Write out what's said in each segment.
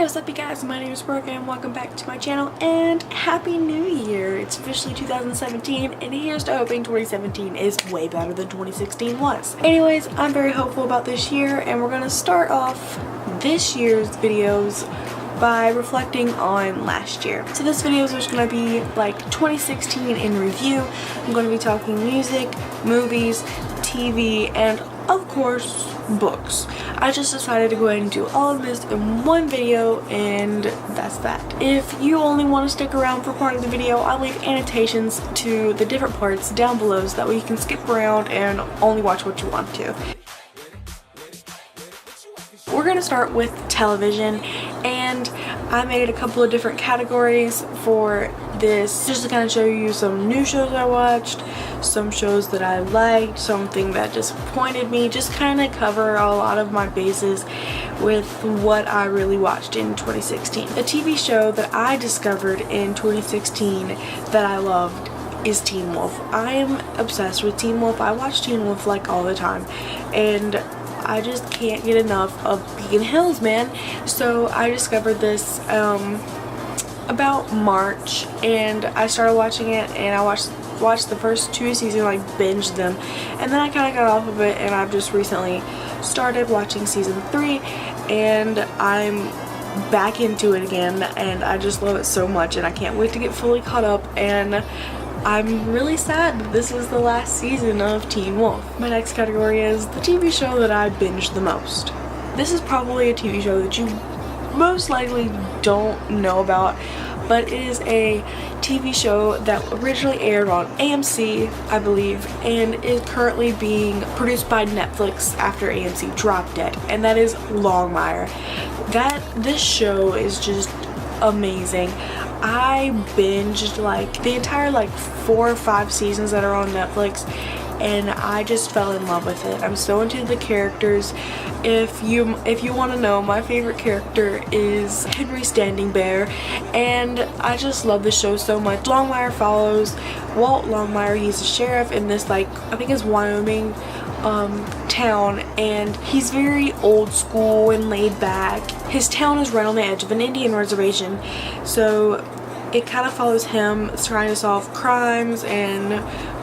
Hey, what's up you guys? My name is Brooke and welcome back to my channel and Happy New Year! It's officially 2017 and here's to hoping 2017 is way better than 2016 was. Anyways, I'm very hopeful about this year and we're going to start off this year's videos by reflecting on last year. So this video is just going to be like 2016 in review. I'm going to be talking music, movies, TV, and of course books. I just decided to go ahead and do all of this in one video and that's that. If you only want to stick around for part of the video, I'll leave annotations to the different parts down below so that way you can skip around and only watch what you want to. We're going to start with television, and I made a couple of different categories for this just to kind of show you some new shows I watched, some shows that I liked, something that disappointed me, just kind of cover a lot of my bases with what I really watched in 2016. A TV show that I discovered in 2016 that I loved is Teen Wolf. I am obsessed with Teen Wolf. I watch Teen Wolf like all the time and I just can't get enough of Beacon Hills, man. So I discovered this about March and I started watching it and I watched the first two seasons, like binged them, and then I kind of got off of it and I've just recently started watching season 3 and I'm back into it again and I just love it so much and I can't wait to get fully caught up, and I'm really sad that this is the last season of Teen Wolf. My next category is the TV show that I binged the most. This is probably a TV show that you most likely don't know about, but it is a TV show that originally aired on AMC, I believe, and is currently being produced by Netflix after AMC dropped it, and that is Longmire. This show is just amazing. I binged like the entire 4 or 5 seasons that are on Netflix and I just fell in love with it. I'm so into the characters. If you want to know, my favorite character is Henry Standing Bear, and I just love the show so much. Longmire follows Walt Longmire. He's a sheriff in this I think it's Wyoming town, and he's very old school and laid back. His town is right on the edge of an Indian reservation, so it kind of follows him trying to solve crimes and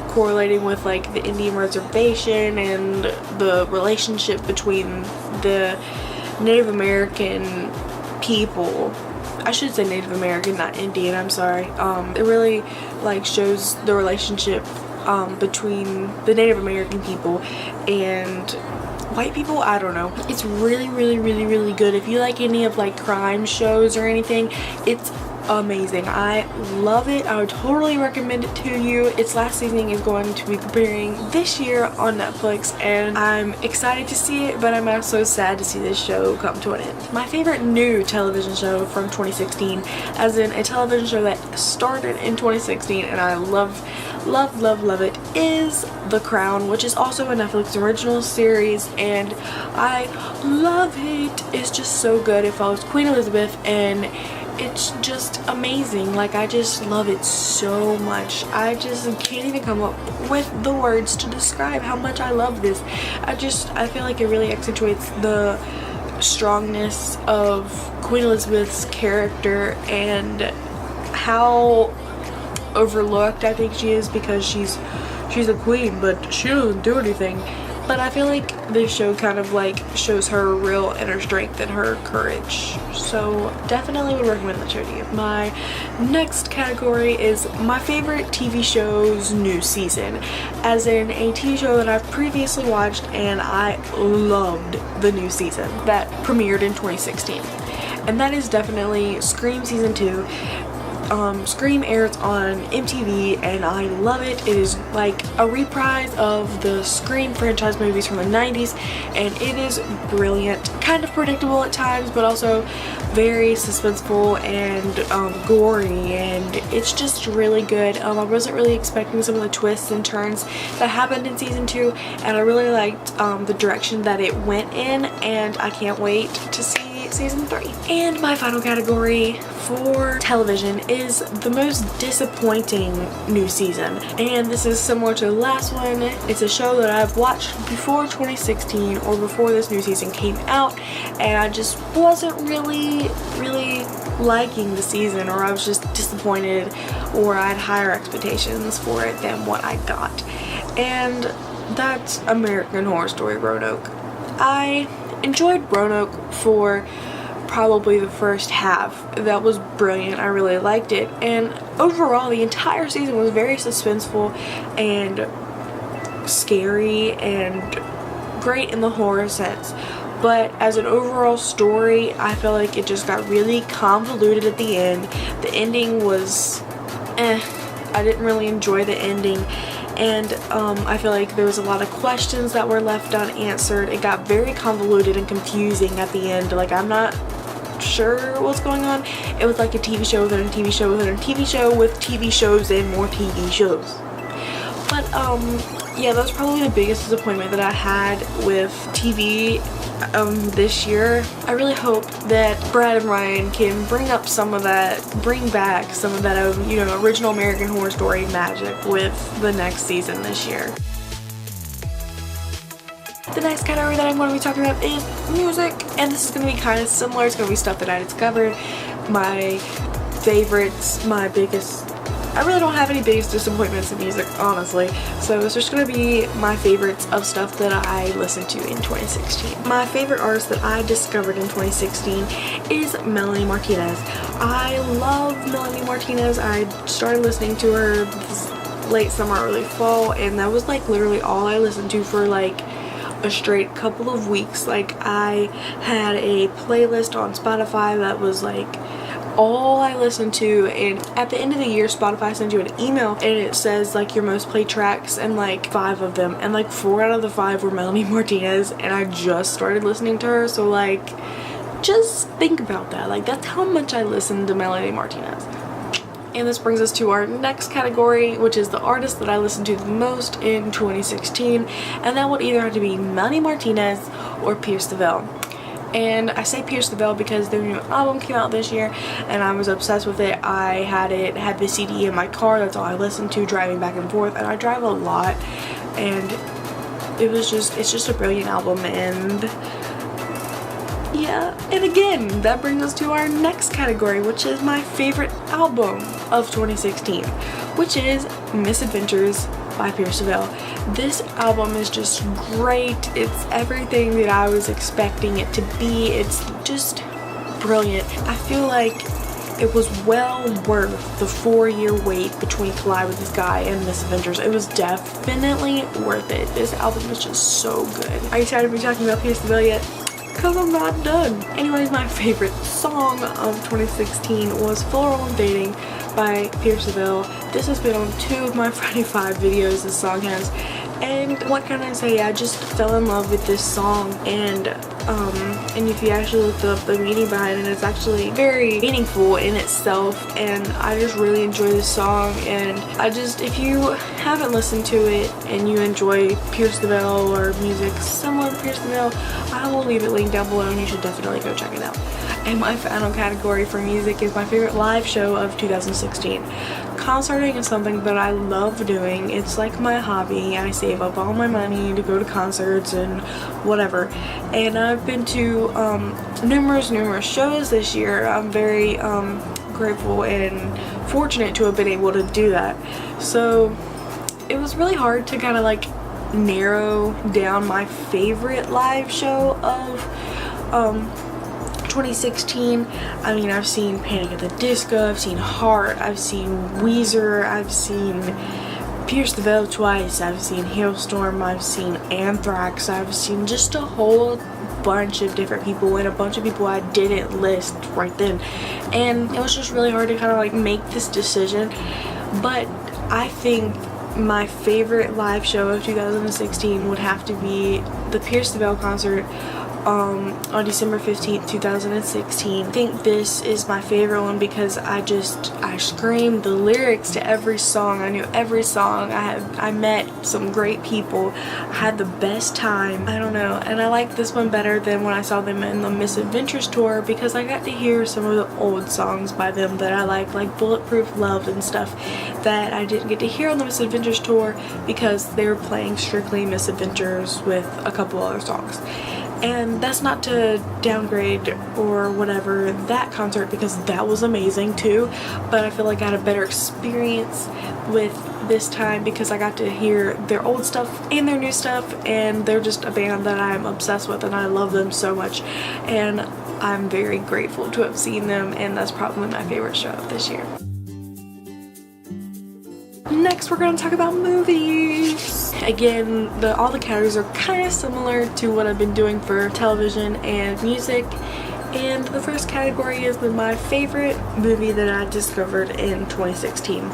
correlating with the Indian reservation and the relationship between the Native American people. I should say Native American, not Indian, I'm sorry. It really shows the relationship between the Native American people and white people. I don't know. It's really good. If you like any of crime shows or anything, it's amazing. I love it. I would totally recommend it to you. Its last season is going to be premiering this year on Netflix and I'm excited to see it, but I'm also sad to see this show come to an end. My favorite new television show from 2016, as in a television show that started in 2016 and I love it, is The Crown, which is also a Netflix original series and I love it. It's just so good. It follows Queen Elizabeth and it's just amazing. I just love it so much. I just can't even come up with the words to describe how much I love this. I feel like it really accentuates the strongness of Queen Elizabeth's character and how overlooked I think she is because she's a queen but she doesn't do anything. But I feel like this show kind of shows her real inner strength and her courage. So definitely would recommend that show to you. My next category is my favorite TV show's new season. As in a TV show that I've previously watched and I loved the new season that premiered in 2016. And that is definitely Scream Season 2. Scream airs on MTV and I love it. It is a reprise of the Scream franchise movies from the 90s and it is brilliant. Kind of predictable at times but also very suspenseful and gory, and it's just really good. I wasn't really expecting some of the twists and turns that happened in season 2 and I really liked the direction that it went in, and I can't wait to see by season 3. And my final category for television is the most disappointing new season. And this is similar to the last one. It's a show that I've watched before 2016 or before this new season came out, and I just wasn't really liking the season, or I was just disappointed, or I had higher expectations for it than what I got. And that's American Horror Story Roanoke. I enjoyed Roanoke for probably the first half. That was brilliant. I really liked it, and overall the entire season was very suspenseful and scary and great in the horror sense. But as an overall story, I feel like it just got really convoluted at the end. The ending was I didn't really enjoy the ending, and I feel like there was a lot of questions that were left unanswered. It got very convoluted and confusing at the end. Like, I'm not sure what's going on. It was like a TV show within a TV show within a TV show with TV shows and more TV shows. But yeah, that was probably the biggest disappointment that I had with TV this year. I really hope that Brad and Ryan can bring back some of that, you know, original American Horror Story magic with the next season this year. The next category that I'm going to be talking about is music, and this is going to be kind of similar. It's going to be stuff that I discovered, my favorites, I really don't have any biggest disappointments in music, honestly. So it's just going to be my favorites of stuff that I listened to in 2016. My favorite artist that I discovered in 2016 is Melanie Martinez. I love Melanie Martinez. I started listening to her this late summer, early fall, and that was like literally all I listened to for like a straight couple of weeks. Like, I had a playlist on Spotify that was like all I listened to, and at the end of the year Spotify sends you an email and it says like your most played tracks, and like 5 of them, and like 4 out of the 5 were Melanie Martinez, and I just started listening to her. So like, just think about that. Like, that's how much I listened to Melanie Martinez. And this brings us to our next category, which is the artist that I listened to the most in 2016, and that would either have to be Melanie Martinez or Pierce the Veil. And I say Pierce the Veil because their new album came out this year and I was obsessed with it. I had the CD in my car. That's all I listened to driving back and forth, and I drive a lot, and it's just a brilliant album. And yeah, and again, that brings us to our next category, which is my favorite album of 2016, which is Misadventures by Pierce the Veil. This album is just great. It's everything that I was expecting it to be. It's just brilliant. I feel like it was well worth the 4-year wait between Collide with This Guy and Misadventures. It was definitely worth it. This album is just so good. Are you excited to be talking about Pierce the Veil yet? Because I'm not done. Anyways, my favorite song of 2016 was Floral and Fading by Pierce the Veil. This has been on 2 of my Friday 5 videos, this song has. And what can I say, I just fell in love with this song, and if you actually look up the meaning behind it, it's actually very meaningful in itself, and I just really enjoy this song. And if you haven't listened to it and you enjoy Pierce the Veil or music similar to Pierce the Veil, I will leave it linked down below and you should definitely go check it out. And my final category for music is my favorite live show of 2016. Concerting is something that I love doing. It's like my hobby. I save up all my money to go to concerts and whatever. And I've been to numerous shows this year. I'm very grateful and fortunate to have been able to do that. So it was really hard to kind of like narrow down my favorite live show of 2016. I mean, I've seen Panic at the Disco, I've seen Heart, I've seen Weezer, I've seen Pierce the Veil twice, I've seen Hailstorm, I've seen Anthrax, I've seen just a whole bunch of different people, and a bunch of people I didn't list right then. And it was just really hard to kind of like make this decision. But I think my favorite live show of 2016 would have to be the Pierce the Veil concert on December 15th, 2016. I think this is my favorite one because I screamed the lyrics to every song. I knew every song. I met some great people. I had the best time. I don't know, and I like this one better than when I saw them in the Misadventures tour because I got to hear some of the old songs by them that I like Bulletproof Love and stuff that I didn't get to hear on the Misadventures tour because they were playing strictly Misadventures with a couple other songs. And that's not to downgrade or whatever that concert because that was amazing too, but I feel like I had a better experience with this time because I got to hear their old stuff and their new stuff, and they're just a band that I'm obsessed with and I love them so much, and I'm very grateful to have seen them, and that's probably my favorite show of this year. Next, we're going to talk about movies. Again, all the categories are kind of similar to what I've been doing for television and music. And the first category is my favorite movie that I discovered in 2016.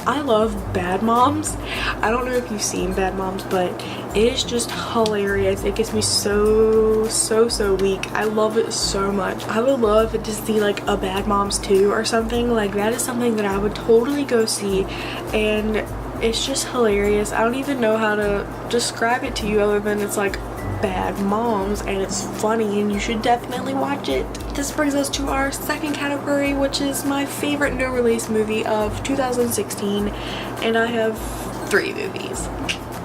I love Bad Moms. I don't know if you've seen Bad Moms, but it is just hilarious. It gets me so weak. I love it so much. I would love to see like a Bad Moms 2 or something. Like that is something that I would totally go see, and it's just hilarious. I don't even know how to describe it to you other than it's like Bad Moms and it's funny and you should definitely watch it. This brings us to our second category, which is my favorite new release movie of 2016, and I have 3 movies.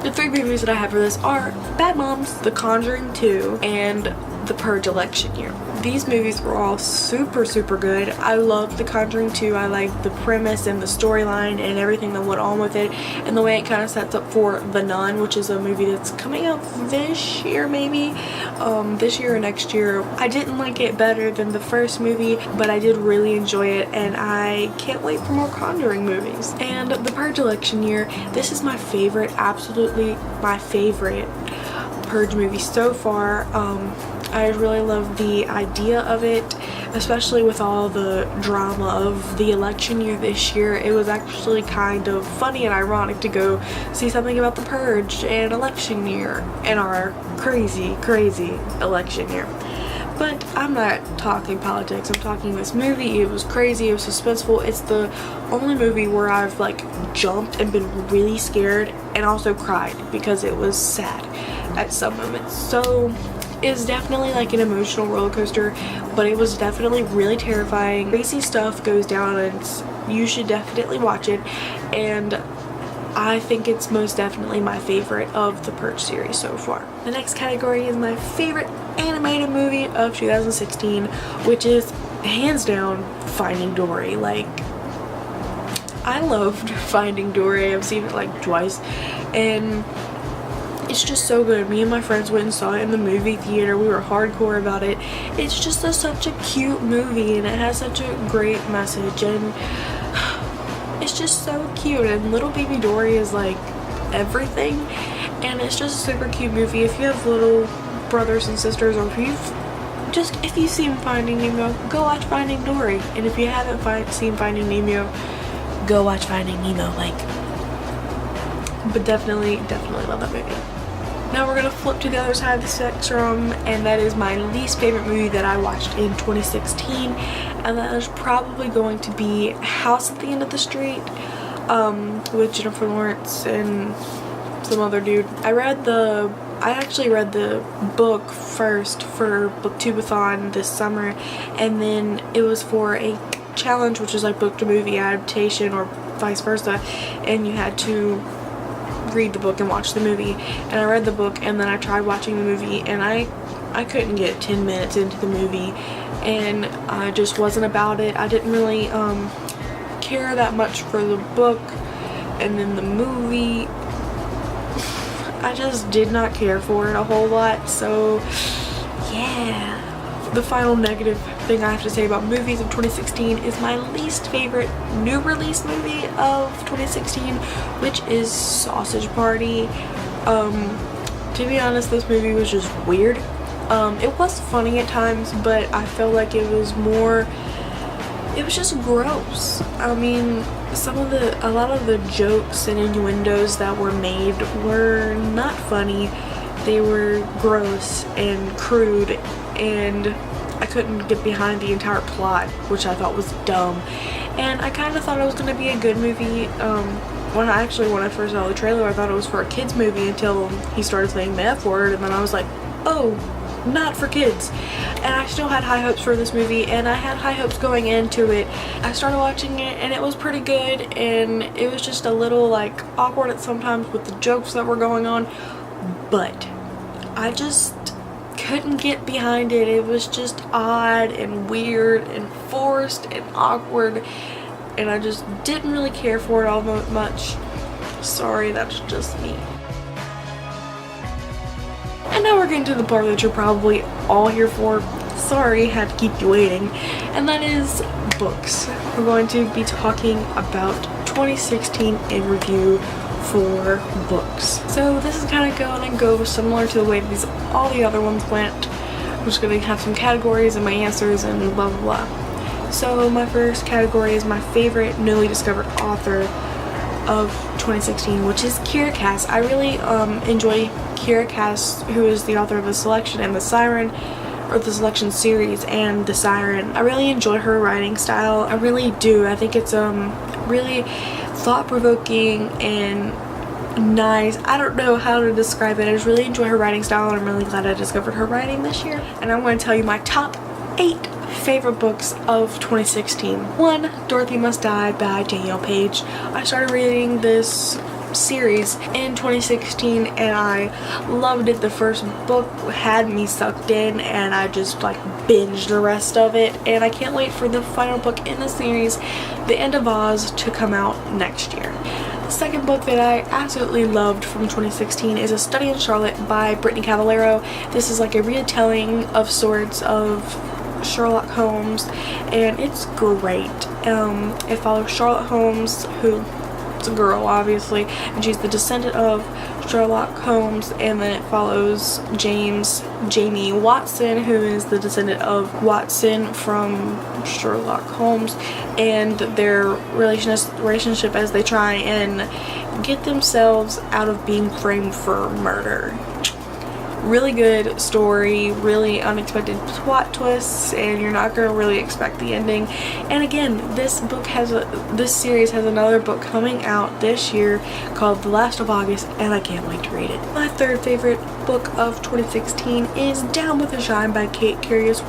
The 3 movies that I have for this are Bad Moms, The Conjuring 2, and The Purge Election Year. These movies were all super good. I loved The Conjuring 2. I liked the premise and the storyline and everything that went on with it, and the way it kind of sets up for The Nun, which is a movie that's coming out this year maybe, this year or next year. I didn't like it better than the first movie, but I did really enjoy it, and I can't wait for more Conjuring movies. And The Purge Election Year, this is my favorite, absolutely my favorite Purge movie so far. I really love the idea of it, especially with all the drama of the election year this year. It was actually kind of funny and ironic to go see something about the purge and election year in our crazy election year. But I'm not talking politics, I'm talking this movie. It was crazy, it was suspenseful. It's the only movie where I've like jumped and been really scared and also cried because it was sad at some moments. So it's definitely like an emotional roller coaster, but it was definitely really terrifying. Crazy stuff goes down and you should definitely watch it, and I think it's most definitely my favorite of the Purge series so far. The next category is my favorite animated movie of 2016, which is hands down Finding Dory. Like, I loved Finding Dory. I've seen it like twice, and it's just so good. Me and my friends went and saw it in the movie theater. We were hardcore about it. It's just such a cute movie, and it has such a great message, and it's just so cute. And little baby Dory is like everything, and it's just a super cute movie. If you have little brothers and sisters, or if you've seen Finding Nemo, go watch Finding Dory. And if you haven't seen Finding Nemo, go watch Finding Nemo. But definitely love that movie. Now we're gonna flip to the other side of the spectrum, and that is my least favorite movie that I watched in 2016, and that is probably going to be House at the End of the Street, with Jennifer Lawrence and some other dude. I actually read the book first for Booktubeathon this summer, and then it was for a challenge, which is like book to movie adaptation or vice versa, and you had to read the book and watch the movie. And I read the book, and then I tried watching the movie, and I couldn't get 10 minutes into the movie, and I just wasn't about it. I didn't really care that much for the book, and then the movie, I just did not care for it a whole lot. So yeah. The final negative thing I have to say about movies of 2016 is my least favorite new release movie of 2016, which is Sausage Party. To be honest, this movie was just weird. It was funny at times, but I felt like it was just gross. I mean, a lot of the jokes and innuendos that were made were not funny. they were gross and crude, and I couldn't get behind the entire plot, which I thought was dumb. And I kind of thought it was going to be a good movie. When I first saw the trailer, I thought it was for a kids movie until he started saying the F word, and then I was like, oh, not for kids. And I still had high hopes for this movie, and I had high hopes going into it. I started watching it and it was pretty good, and it was just a little like awkward at sometimes with the jokes that were going on, but I just couldn't get behind it. It was just odd and weird and forced and awkward, and I just didn't really care for it all much. Sorry, that's just me. And now we're getting to the part that you're probably all here for. Sorry, had to keep you waiting. And that is books. We're going to be talking about 2016 in review for books. So this is kind of going to go similar to the way all the other ones went. I'm just going to have some categories and my answers and blah blah blah. So my first category is my favorite newly discovered author of 2016, which is Kiera Cass. I really enjoy Kiera Cass, who is the author of The Selection and The Siren, or The Selection series and The Siren. I really enjoy her writing style. I really do. I think it's really thought-provoking and nice. I don't know how to describe it. I just really enjoy her writing style, and I'm really glad I discovered her writing this year. And I'm going to tell you my top 8 favorite books of 2016. 1, Dorothy Must Die by Danielle Page. I started reading this series in 2016 and I loved it. The first book had me sucked in and I just like binged the rest of it, and I can't wait for the final book in the series, The End of Oz, to come out next year. The second book that I absolutely loved from 2016 is A Study in Charlotte by Brittany Cavallaro. This is like a retelling of sorts of Sherlock Holmes, and it's great. It follows Charlotte Holmes, who is a girl obviously, and she's the descendant of Sherlock Holmes, and then it follows Jamie Watson, who is the descendant of Watson from Sherlock Holmes, and their relationship as they try and get themselves out of being framed for murder. Really good story, really unexpected plot twists, and you're not going to really expect the ending. And again, this series has another book coming out this year called The Last of August, and I can't wait to read it. My third favorite book of 2016 is Down with the Shine by Kate Carius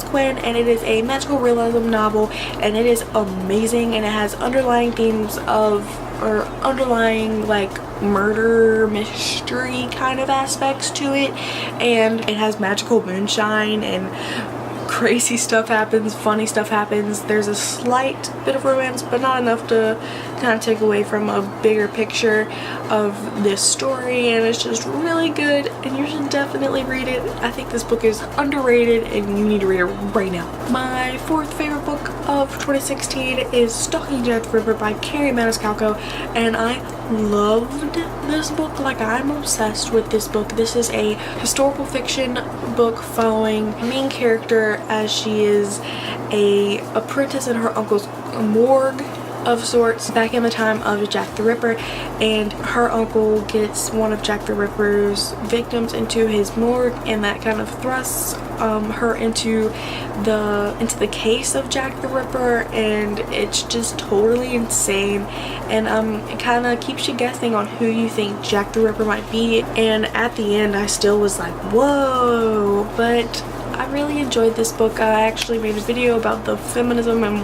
Quinn, and it is a magical realism novel, and it is amazing, and it has underlying themes underlying like murder mystery kind of aspects to it, and it has magical moonshine and crazy stuff happens, funny stuff happens. There's a slight bit of romance, but not enough to kind of take away from a bigger picture of this story, and it's just really good, and you should definitely read it. I think this book is underrated and you need to read it right now. My fourth favorite book of 2016 is Stalking Jack the Ripper by Carrie Maniscalco, and I loved this book. Like, I'm obsessed with this book. This is a historical fiction book following the main character as she is a apprentice in her uncle's morgue of sorts back in the time of Jack the Ripper, and her uncle gets one of Jack the Ripper's victims into his morgue, and that kind of thrusts her into the case of Jack the Ripper, and it's just totally insane, and it kind of keeps you guessing on who you think Jack the Ripper might be, and at the end I still was like, whoa. But I really enjoyed this book. I actually made a video about the feminism and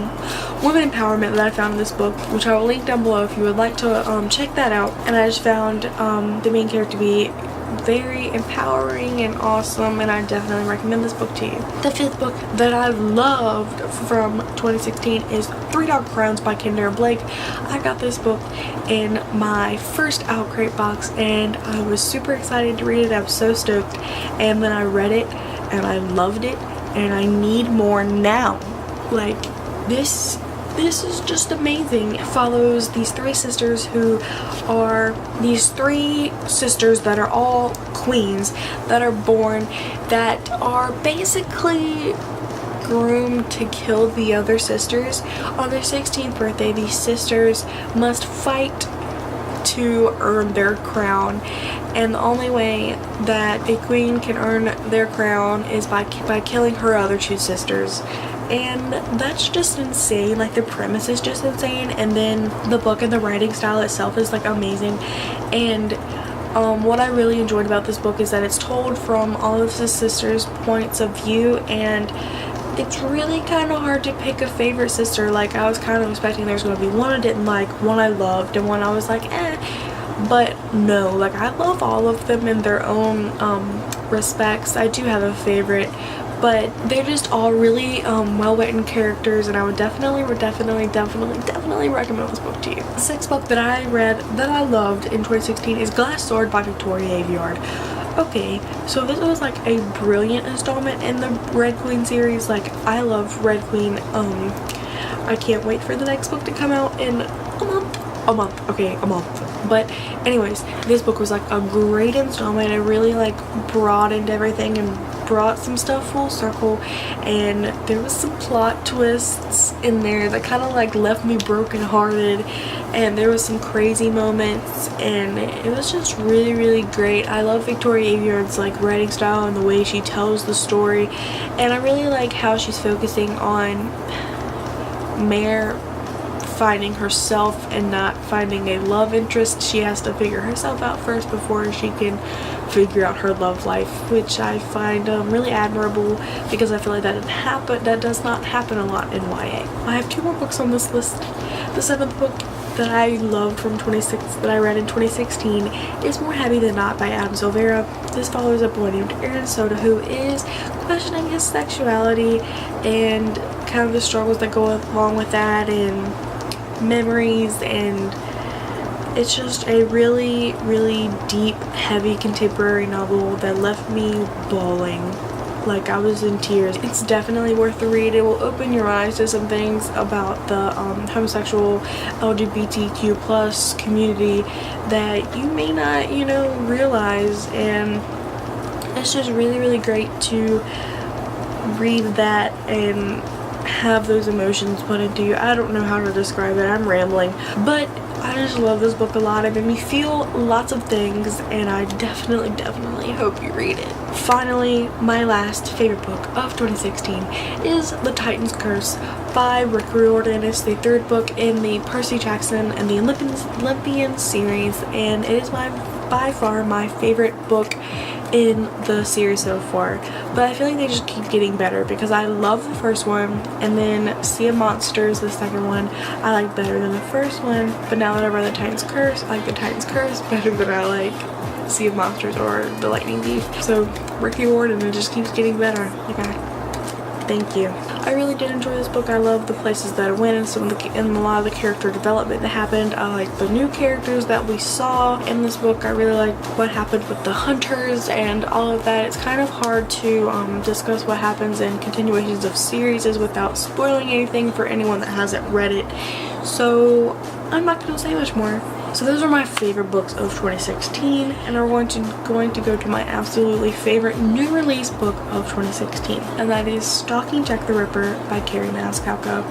women empowerment that I found in this book, which I will link down below if you would like to check that out. And I just found the main character to be very empowering and awesome, and I definitely recommend this book to you. The fifth book that I loved from 2016 is Three Dog Crowns by Kendra Blake. I got this book in my first Outcrate box, and I was super excited to read it. I was so stoked, and then I read it and I loved it, and I need more now. Like, this is just amazing. It follows these three sisters who are that are all queens that are born, that are basically groomed to kill the other sisters. On their 16th birthday, these sisters must fight to earn their crown, and the only way that a queen can earn their crown is by killing her other two sisters. And that's just insane. Like, the premise is just insane, and then the book and the writing style itself is like amazing. And what I really enjoyed about this book is that it's told from all of the sisters' points of view, and it's really kind of hard to pick a favorite sister. Like, I was kind of expecting there's going to be one I didn't like, one I loved, and one I was like, eh. But no, like, I love all of them in their own respects. I do have a favorite, but they're just all really well-written characters, and I would definitely recommend this book to you. The sixth book that I read that I loved in 2016 is Glass Sword by Victoria Aveyard. Okay, so this was like a brilliant installment in the Red Queen series. Like, I love Red Queen. I can't wait for the next book to come out in a month. But anyways, this book was like a great installment. It really like broadened everything and brought some stuff full circle, and there was some plot twists in there that kind of like left me brokenhearted, and there was some crazy moments, and it was just really great. I love Victoria Aveyard's like writing style and the way she tells the story, and I really like how she's focusing on Mare finding herself and not finding a love interest. She has to figure herself out first before she can figure out her love life, which I find really admirable, because I feel like that does not happen a lot in YA. I have two more books on this list. The seventh book that I loved that I read in 2016 is More Happy Than Not by Adam Silvera. This follows a boy named Aaron Soda who is questioning his sexuality and kind of the struggles that go along with that, and memories, and it's just a really deep, heavy contemporary novel that left me bawling. Like, I was in tears. It's definitely worth the read. It will open your eyes to some things about the homosexual LGBTQ plus community that you may not, realize, and it's just really great to read that and have those emotions put into you. I don't know how to describe it. I'm rambling, but I just love this book a lot. It made me feel lots of things, and I definitely hope you read it. Finally, my last favorite book of 2016 is The Titan's Curse by Rick Riordan. It's the third book in the Percy Jackson and the Olympian series, and it is by far my favorite book in the series so far. But I feel like they just keep getting better, because I love the first one, and then Sea of Monsters, the second one, I like better than the first one. But now that I've read The Titan's Curse, I like The Titan's Curse better than I like Sea of Monsters or The Lightning Thief. So Rick Riordan, it just keeps getting better. Thank you. I really did enjoy this book. I love the places that it went, and a lot of the character development that happened. I like the new characters that we saw in this book. I really like what happened with the hunters and all of that. It's kind of hard to discuss what happens in continuations of series without spoiling anything for anyone that hasn't read it. So I'm not going to say much more. So those are my favorite books of 2016, and are going to go to my absolutely favorite new release book of 2016, and that is Stalking Jack the Ripper by Carrie Maniscalco.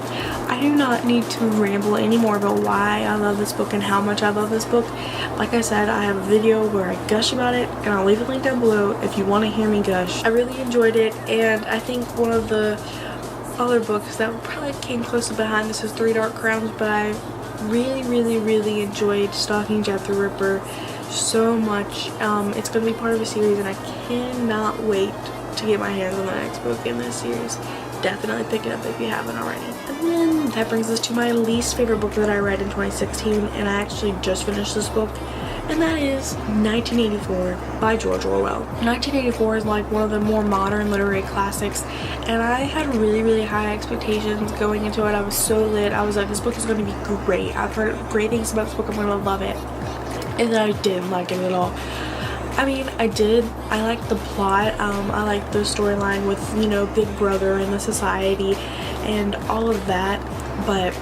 I do not need to ramble anymore about why I love this book and how much I love this book. Like I said, I have a video where I gush about it, and I'll leave a link down below if you want to hear me gush. I really enjoyed it, and I think one of the other books that probably came close behind this is Three Dark Crowns, but I really enjoyed Stalking Jack the Ripper so much. It's going to be part of a series, and I cannot wait to get my hands on the next book in this series. Definitely pick it up if you haven't already. And then that brings us to my least favorite book that I read in 2016, and I actually just finished this book, and that is 1984 by George Orwell. 1984 is like one of the more modern literary classics, and I had really high expectations going into it. I was so lit. I was like, this book is going to be great. I've heard great things about this book. I'm going to love it. And then I didn't like it at all. I mean, I did. I liked the plot. I liked the storyline with, Big Brother and the society and all of that, but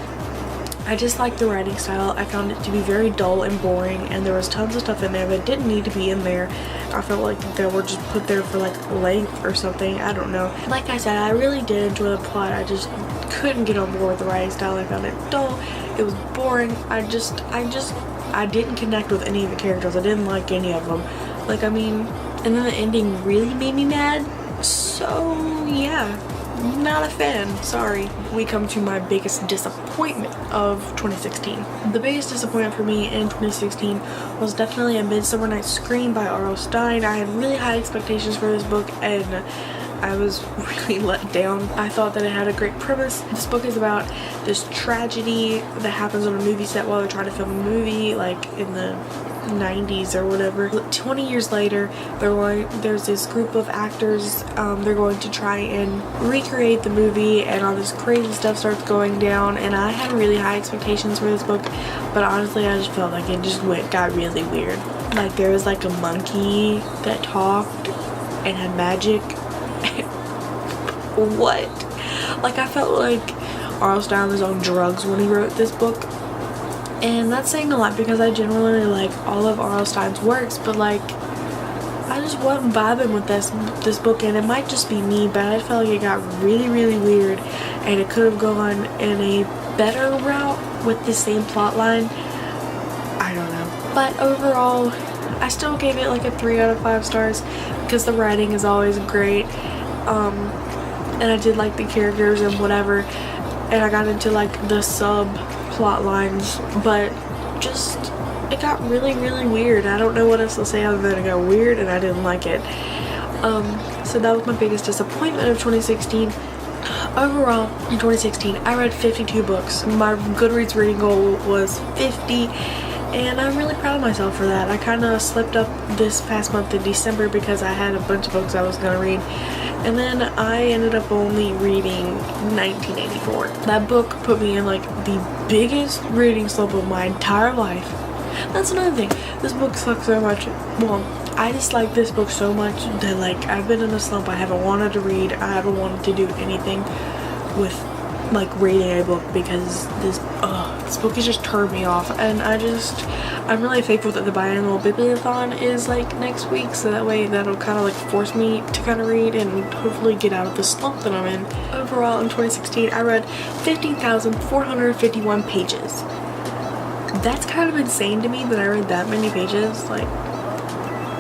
I just liked the writing style. I found it to be very dull and boring, and there was tons of stuff in there that didn't need to be in there. I felt like they were just put there for like length or something. I don't know. Like I said, I really did enjoy the plot. I just couldn't get on board with the writing style. I found it dull. It was boring. I just I didn't connect with any of the characters. I didn't like any of them. Like, I mean, and then the ending really made me mad. So, yeah. Not a fan, sorry. We come to my biggest disappointment of 2016. The biggest disappointment for me in 2016 was definitely A Midsummer Night's Scream by R.L. Stine. I had really high expectations for this book and I was really let down. I thought that it had a great premise. This book is about this tragedy that happens on a movie set while they're trying to film a movie, like in the 90s or whatever. 20 years later, there's this group of actors, they're going to try and recreate the movie, and all this crazy stuff starts going down, and I had really high expectations for this book, but honestly I just felt like it just got really weird. Like, there was like a monkey that talked and had magic. What? Like, I felt like R.L. Stine was on drugs when he wrote this book. And that's saying a lot because I genuinely like all of R.L. Stine's works, but like, I just wasn't vibing with this book, and it might just be me, but I felt like it got really, really weird, and it could have gone in a better route with the same plot line. I don't know. But overall, I still gave it like a 3 out of 5 stars because the writing is always great. And I did like the characters and whatever, and I got into like the sub plot lines, but just it got really, really weird. I don't know what else to say other than it got weird and I didn't like it. So that was my biggest disappointment of 2016. Overall, in 2016, I read 52 books. My Goodreads reading goal was 50, and I'm really proud of myself for that. I kind of slipped up this past month in December because I had a bunch of books I was going to read, and then I ended up only reading 1984. That book put me in like the biggest reading slump of my entire life. That's another thing. This book sucks so much. Well, I dislike this book so much that like I've been in a slump. I haven't wanted to read. I haven't wanted to do anything with like reading a book because this book has just turned me off, and I'm really thankful that the biannual bibliothon is like next week, so that way that'll kind of like force me to kind of read and hopefully get out of the slump that I'm in. Overall, in 2016, I read 15,451 pages. That's kind of insane to me that I read that many pages. Like,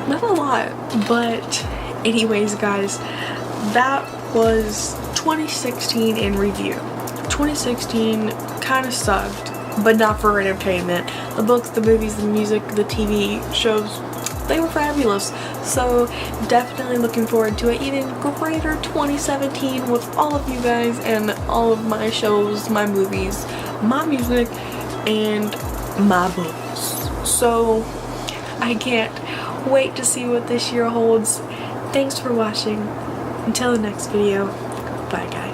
not a lot. But anyways, guys, that was 2016 in review. 2016 kind of sucked, but not for entertainment. The books, the movies, the music, the TV shows, they were fabulous. So definitely looking forward to an even greater 2017 with all of you guys and all of my shows, my movies, my music, and my books. So I can't wait to see what this year holds. Thanks for watching. Until the next video, bye guys.